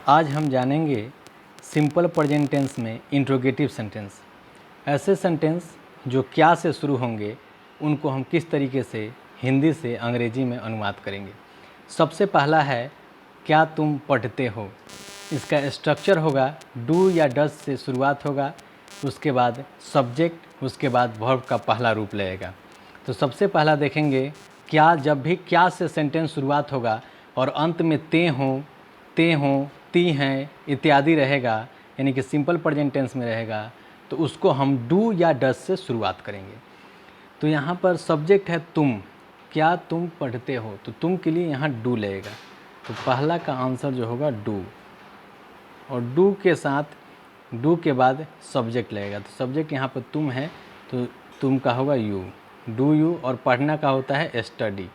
आज हम जानेंगे सिंपल प्रेजेंट टेंस में इंट्रोगेटिव सेंटेंस। ऐसे सेंटेंस जो क्या से शुरू होंगे उनको हम किस तरीके से हिंदी से अंग्रेजी में अनुवाद करेंगे। सबसे पहला है क्या तुम पढ़ते हो। इसका स्ट्रक्चर होगा डू या डज से शुरुआत होगा, उसके बाद सब्जेक्ट, उसके बाद वर्ब का पहला रूप लेगा। तो सबसे पहला देखेंगे क्या। जब भी क्या से सेंटेंस शुरुआत होगा और अंत में ते हों, ती हैं इत्यादि रहेगा, यानी कि सिंपल प्रेजेंट टेंस में रहेगा, तो उसको हम डू या डज से शुरुआत करेंगे। तो यहाँ पर सब्जेक्ट है तुम, क्या तुम पढ़ते हो, तो तुम के लिए यहाँ डू लगेगा। तो पहला का आंसर जो होगा डू, और डू के साथ डू के बाद सब्जेक्ट लगेगा। तो सब्जेक्ट यहाँ पर तुम है तो तुम का होगा यू, डू यू, और पढ़ना का होता है स्टडी,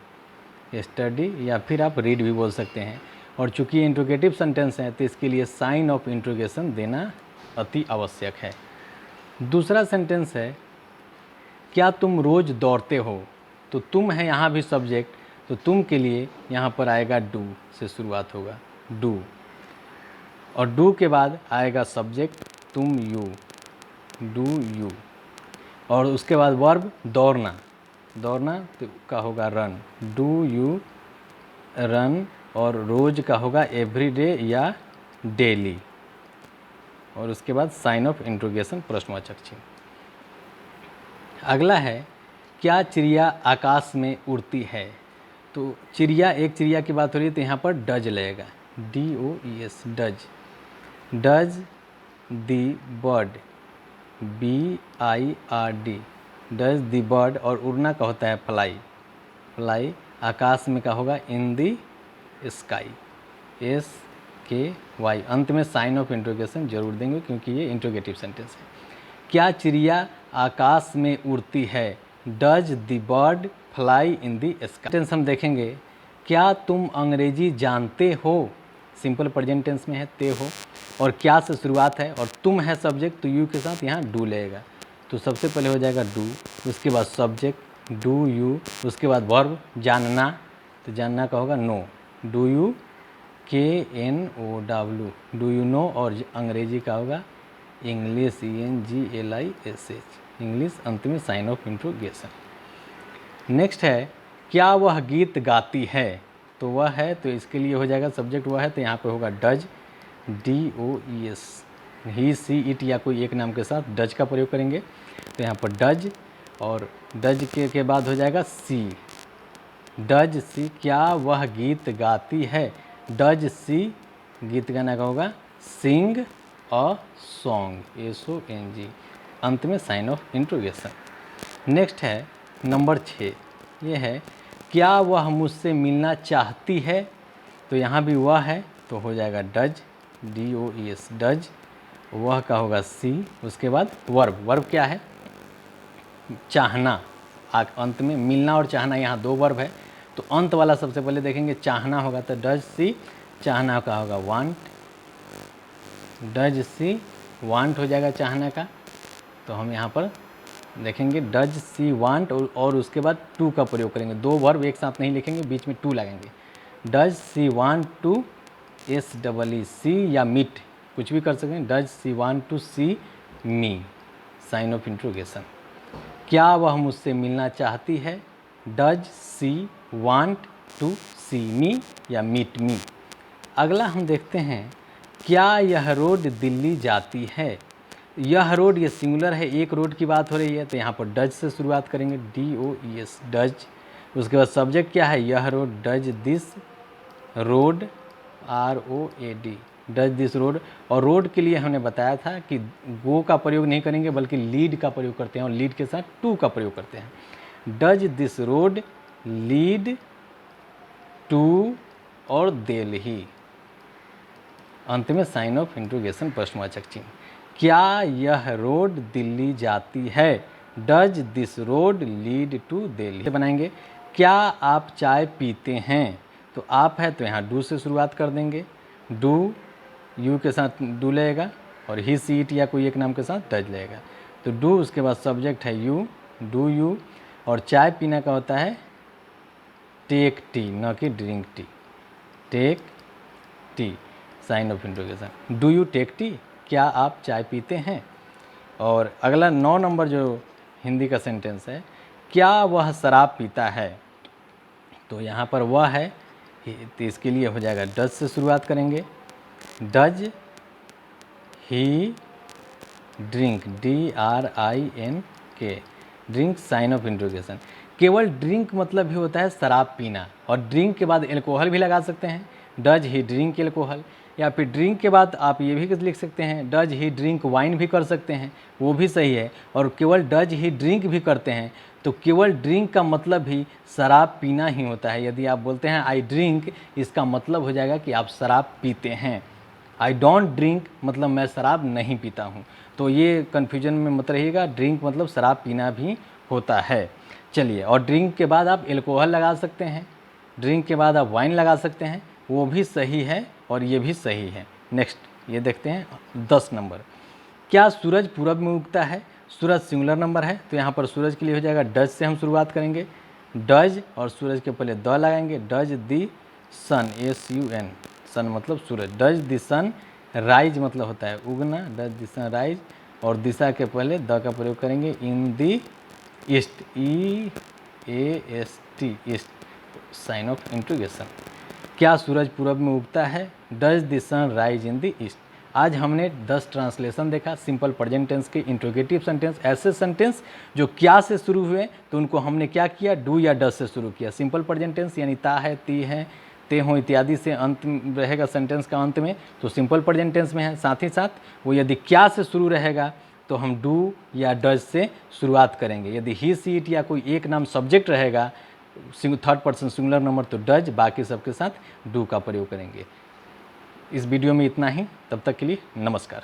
या फिर आप रीड भी बोल सकते हैं। और चूंकि ये इंट्रोगेटिव सेंटेंस है तो इसके लिए साइन ऑफ इंट्रोगेशन देना अति आवश्यक है। दूसरा सेंटेंस है क्या तुम रोज़ दौड़ते हो। तो तुम है यहाँ भी सब्जेक्ट, तो तुम के लिए यहाँ पर आएगा डू से शुरुआत होगा, डू, और डू के बाद आएगा सब्जेक्ट तुम यू, डू यू, और उसके बाद वर्ब दौड़ना, तो का होगा रन, डू यू रन, और रोज़ का होगा एवरीडे या डेली, और उसके बाद साइन ऑफ इंट्रोगेशन प्रश्नवाचक चिन्ह। अगला है क्या चिड़िया आकाश में उड़ती है। तो चिड़िया, एक चिड़िया की बात हो रही है तो यहाँ पर डज लगेगा, DOES, does the bird, BIRD, does the bird, और उड़ना का होता है फ्लाई, आकाश में का होगा इन दी स्काई, SKY। अंत में साइन ऑफ इंट्रोगेशन जरूर देंगे क्योंकि ये इंट्रोगेटिव सेंटेंस है। क्या चिड़िया आकाश में उड़ती है, does the bird fly in the sky. Sentence हम देखेंगे क्या तुम अंग्रेजी जानते हो, सिंपल प्रेजेंट टेंस में है ते हो, और क्या से शुरुआत है और तुम है सब्जेक्ट, तो यू के साथ यहाँ डू लगेगा। तो सबसे पहले हो जाएगा डू, उसके बाद सब्जेक्ट डू यू, उसके बाद वर्ब जानना, तो जानना का होगा know, do you KNOW, do you know, और अंग्रेजी का होगा इंग्लिश ENGLISH, इंग्लिश, अंत में साइन ऑफ इंट्रोगेशन। नेक्स्ट है क्या वह गीत गाती है। तो वह है, तो इसके लिए हो जाएगा सब्जेक्ट वह है, तो यहाँ पे होगा does, DOES, he see it या कोई एक नाम के साथ डज का प्रयोग करेंगे। तो यहाँ पर डज, और डज के बाद हो जाएगा सी, डज सी, क्या वह गीत गाती है, डज सी, गीत गाना का होगा सिंग अ सॉन्ग, SONG, अंत में साइन ऑफ इंट्रोगेशन। नेक्स्ट है नंबर 6, ये है क्या वह मुझसे मिलना चाहती है। तो यहाँ भी वह है तो हो जाएगा डज, DOES, डज, वह का होगा सी, उसके बाद वर्ब क्या है चाहना, अंत में मिलना और चाहना, यहाँ दो वर्ब है, तो अंत वाला सबसे पहले देखेंगे चाहना होगा, तो डज सी, चाहना का होगा वांट, डज सी वांट हो जाएगा चाहना का। तो हम यहाँ पर देखेंगे डज सी वांट, और उसके बाद टू का प्रयोग करेंगे, दो वर्ब एक साथ नहीं लिखेंगे, बीच में टू लगेंगे, does she want to SEE या मीट, कुछ भी कर सकते हैं, does she want to see me, sign of interrogation. क्या वह मुझसे मिलना चाहती है, does she want to see me या मीट मी। अगला हम देखते हैं क्या यह रोड दिल्ली जाती है। यह रोड, ये सिंगुलर है, एक रोड की बात हो रही है, तो यहाँ पर डज से शुरुआत करेंगे, DOES, डज, उसके बाद सब्जेक्ट क्या है यह road, does this road, ROAD, does this road, और रोड के लिए हमने बताया था कि गो का प्रयोग नहीं करेंगे बल्कि लीड का प्रयोग करते हैं, और लीड के साथ टू का प्रयोग करते हैं। Does this road lead to और दिल्ली, अंत में साइन ऑफ इंट्रोगेशन प्रश्नवाचक चिन्ह। क्या यह रोड दिल्ली जाती है, does this road lead to Delhi. बनाएंगे क्या आप चाय पीते हैं। तो आप है तो यहाँ डू से शुरुआत कर देंगे, डू, यू के साथ डू लगेगा, और ही सी इट या कोई एक नाम के साथ डज लगेगा। तो डू, उसके बाद सब्जेक्ट है यू, डू यू, और चाय पीना का होता है टेक टी, न कि drink tea, take tea, sign of interrogation. Do you take tea, क्या आप चाय पीते हैं। और अगला 9 नंबर जो हिंदी का सेंटेंस है, क्या वह शराब पीता है। तो यहाँ पर वह है, तो इसके लिए हो जाएगा डज से शुरुआत करेंगे। Does he drink, DRINK, drink sign of interrogation. केवल ड्रिंक मतलब ही होता है शराब पीना, और ड्रिंक के बाद एल्कोहल भी लगा सकते हैं, डज ही ड्रिंक एल्कोहल। या फिर ड्रिंक के बाद आप ये भी लिख सकते हैं, डज ही ड्रिंक वाइन भी कर सकते हैं, वो भी सही है। और केवल डज ही ड्रिंक भी करते हैं, तो केवल ड्रिंक का मतलब ही शराब पीना ही होता है। यदि आप बोलते हैं आई ड्रिंक, इसका मतलब हो जाएगा कि आप शराब पीते हैं। आई डोंट ड्रिंक मतलब मैं शराब नहीं पीता हूँ। तो ये कन्फ्यूजन में मत रहिएगा, ड्रिंक मतलब शराब पीना भी होता है। चलिए, और ड्रिंक के बाद आप एल्कोहल लगा सकते हैं, ड्रिंक के बाद आप वाइन लगा सकते हैं, वो भी सही है और ये भी सही है। नेक्स्ट ये देखते हैं 10 नंबर, क्या सूरज पूरब में उगता है। सूरज सिंगुलर नंबर है, तो यहाँ पर सूरज के लिए हो जाएगा डज से हम शुरुआत करेंगे। डज और सूरज के पहले द लगाएंगे। डज दी सन, SUN, सन मतलब सूरज। डज दी सन राइज मतलब होता है उगना, डज दी सन राइज। और दिशा के पहले द का प्रयोग करेंगे। In the east, EAST, east, sign of interrogation. क्या सूरज पूरब में उगता है। Does the sun rise in the east. आज हमने 10 ट्रांसलेशन देखा सिंपल प्रेजेंट टेंस के, इंट्रोगेटिव सेंटेंस, ऐसे सेंटेंस जो क्या से शुरू हुए तो उनको हमने क्या किया, डू या डज से शुरू किया। सिंपल प्रेजेंट टेंस यानी ता है, ती है, ते हो इत्यादि से अंत रहेगा सेंटेंस का अंत में, तो सिंपल प्रेजेंट टेंस में है। साथ ही साथ वो यदि क्या से शुरू रहेगा तो हम डू या डज से शुरुआत करेंगे। यदि ही, सी, इट या कोई एक नाम सब्जेक्ट रहेगा, थर्ड पर्सन सिंगुलर नंबर, तो डज, बाकी सबके साथ डू का प्रयोग करेंगे। इस वीडियो में इतना ही, तब तक के लिए नमस्कार।